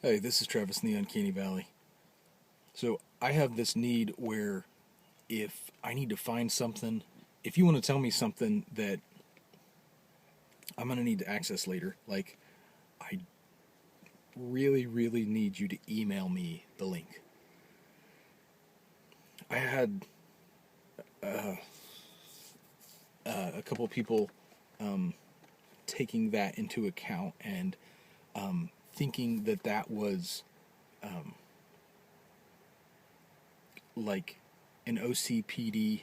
Hey, this is Travis in the Uncanny Valley. So I have this need where if I need to find something, if you want to tell me something that I'm going to need to access later, like I really, really need you to email me the link. I had a couple of people taking that into account and thinking that that was like an OCPD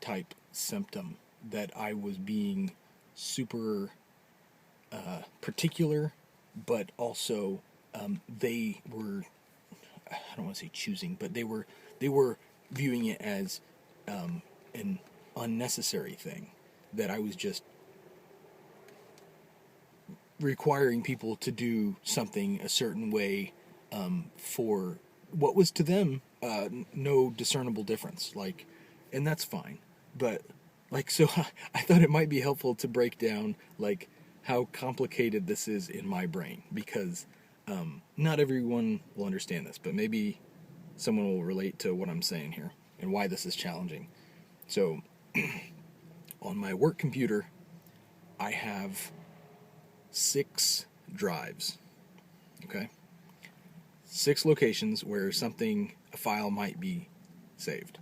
type symptom, that I was being super particular, but also they were, I don't want to say choosing, but they were viewing it as an unnecessary thing, that I was just requiring people to do something a certain way for what was to them no discernible difference. Like, and that's fine. But like, so I thought it might be helpful to break down like how complicated this is in my brain, because not everyone will understand this, but maybe someone will relate to what I'm saying here and why this is challenging. So on my work computer, I have 6 drives. Okay, 6 locations where a file might be saved,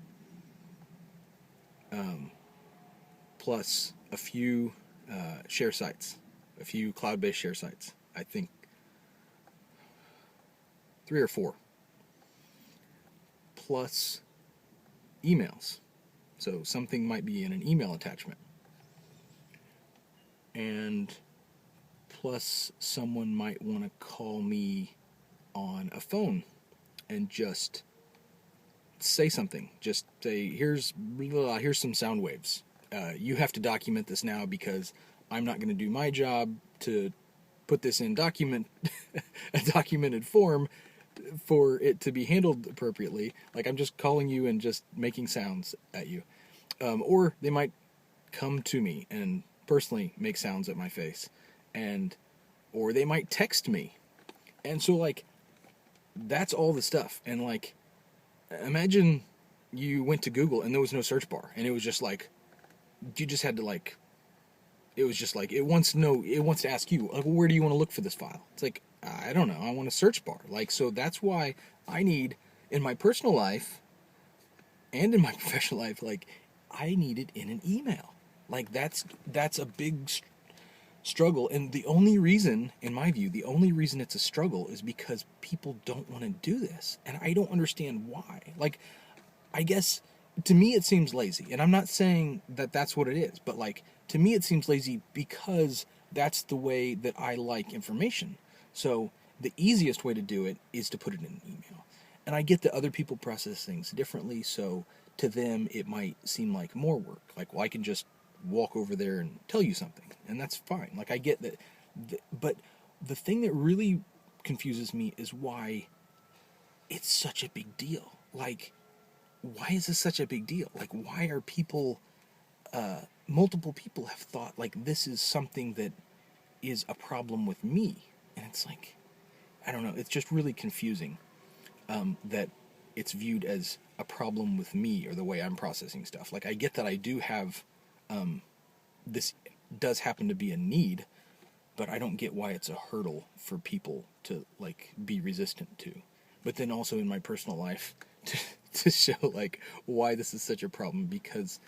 plus a few share sites, a few cloud-based share sites. I think 3 or 4, plus emails. So something might be in an email attachment, and plus someone might want to call me on a phone and just say something. Just say, here's some sound waves. You have to document this now because I'm not going to do my job to put this in a documented form for it to be handled appropriately. Like, I'm just calling you and just making sounds at you. Or they might come to me and personally make sounds at my face, and or they might text me. And so like that's all the stuff. And like, imagine you went to Google and there was no search bar, and it was just like you just had to like it was just like it wants to ask you, like, well, where do you want to look for this file? It's like, I don't know, I want a search bar. Like, so that's why I need, in my personal life and in my professional life, like, I need it in an email. Like, that's a big struggle. And the only reason, in my view, the only reason it's a struggle is because people don't want to do this. And I don't understand why. Like, I guess to me it seems lazy. And I'm not saying that that's what it is, but like, to me it seems lazy because that's the way that I like information. So the easiest way to do it is to put it in an email. And I get that other people process things differently, so to them it might seem like more work. Like, well, I can just walk over there and tell you something, and that's fine. Like, I get that. But the thing that really confuses me is why it's such a big deal. Like, why is this such a big deal? Like, why are people, multiple people have thought like this is something that is a problem with me? And it's like, I don't know, it's just really confusing that it's viewed as a problem with me or the way I'm processing stuff. Like, I get that I do have, this does happen to be a need, but I don't get why it's a hurdle for people to like be resistant to. But then also in my personal life, to, to show like why this is such a problem, because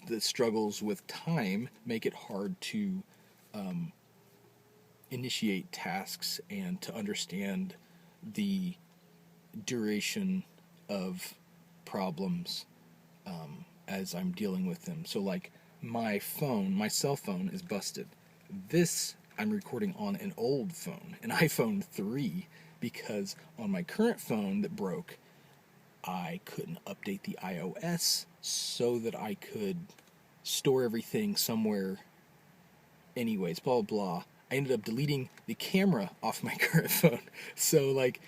the struggles with time make it hard to initiate tasks and to understand the duration of problems as I'm dealing with them. So like, my cell phone is busted. This I'm recording on an old phone, an iPhone 3, because on my current phone that broke, I couldn't update the iOS so that I could store everything somewhere anyways, blah, blah, blah. I ended up deleting the camera off my current phone. So like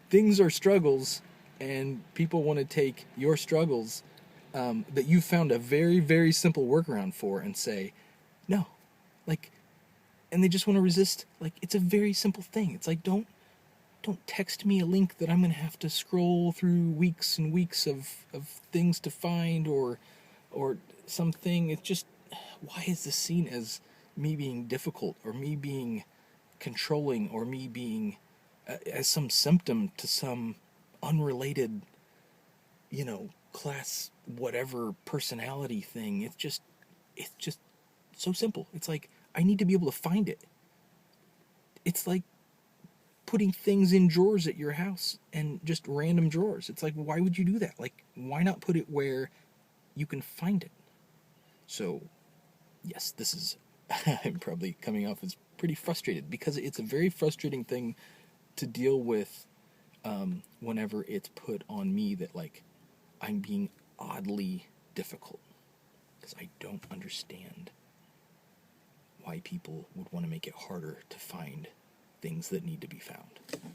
things are struggles, and people want to take your struggles that you found a very, very simple workaround for and say, no, like, and they just want to resist. Like, it's a very simple thing. It's like, don't text me a link that I'm going to have to scroll through weeks and weeks of things to find, or something. It's just, why is this seen as me being difficult, or me being controlling, or me being as some symptom to some unrelated, class whatever personality thing? It's just so simple. It's like, I need to be able to find it. It's like putting things in drawers at your house, and just random drawers. It's like, why would you do that? Like, why not put it where you can find it? So, yes, this is, I'm probably coming off as pretty frustrated, because it's a very frustrating thing to deal with, whenever it's put on me that, like, I'm being oddly difficult, because I don't understand why people would want to make it harder to find things that need to be found.